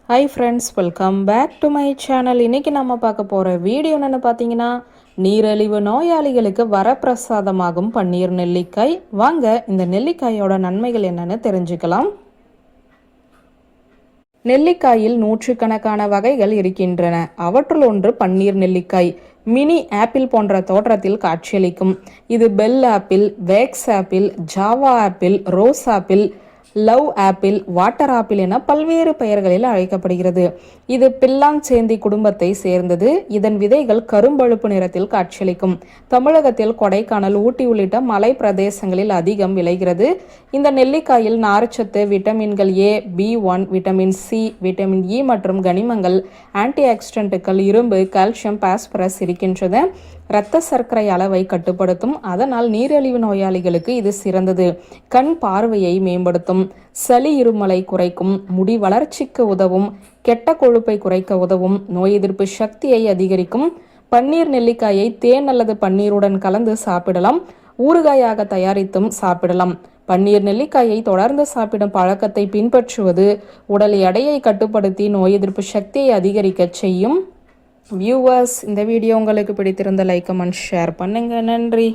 Hi friends, welcome back to my channel. இன்றைக்கி நம்ம பார்க்க போகிற வீடியோ என்னென்னு பார்த்தீங்கன்னா, நீரிழிவு நோயாளிகளுக்கு வரப்பிரசாதமாகும் பன்னீர் நெல்லிக்காய். வாங்க இந்த நெல்லிக்காயோட நன்மைகள் என்னென்னு தெரிஞ்சுக்கலாம். நெல்லிக்காயில் நூற்றுக்கணக்கான வகைகள் இருக்கின்றன. அவற்றுள் ஒன்று பன்னீர் நெல்லிக்காய். மினி ஆப்பிள் போன்ற தோற்றத்தில் காட்சியளிக்கும். இது bell apple, wax apple, Java apple, rose apple, love apple, water apple என பல்வேறு பெயர்களில் அழைக்கப்படுகிறது. இது பில்லாஞ்சேந்தி குடும்பத்தை சேர்ந்தது. இதன் விதைகள் கரும்பழுப்பு நிறத்தில் காட்சியளிக்கும். தமிழகத்தில் கொடைக்கானல், ஊட்டி உள்ளிட்ட மலை பிரதேசங்களில் அதிகம் விளைகிறது. இந்த நெல்லிக்காயில் நார்ச்சத்து, விட்டமின்கள் ஏ, B1, vitamin C, vitamin E மற்றும் கனிமங்கள், ஆன்டி ஆக்சிடென்ட்டுகள், இரும்பு, கால்சியம், பாஸ்பரஸ் இருக்கின்றது. இரத்த சர்க்கரை அளவை கட்டுப்படுத்தும். அதனால் நீரிழிவு நோயாளிகளுக்கு இது சிறந்தது. கண் பார்வையை மேம்படுத்தும். சளி இருமலை குறைக்கும். முடி வளர்ச்சிக்கு உதவும். கெட்ட கொழுப்பை குறைக்க உதவும். நோய் எதிர்ப்பு சக்தியை அதிகரிக்கும். பன்னீர் நெல்லிக்காயை தேன் அல்லது பன்னீருடன் கலந்து சாப்பிடலாம். ஊறுகாயாக தயாரித்தும் சாப்பிடலாம். பன்னீர் நெல்லிக்காயை தொடர்ந்து சாப்பிடும் பழக்கத்தை பின்பற்றுவது உடல் எடையை கட்டுப்படுத்தி நோய் எதிர்ப்பு சக்தியை அதிகரிக்க செய்யும். வியூவர்ஸ், இந்த வீடியோ உங்களுக்கு பிடித்திருந்த லைக், கமெண்ட், ஷேர் பண்ணுங்க. நன்றி.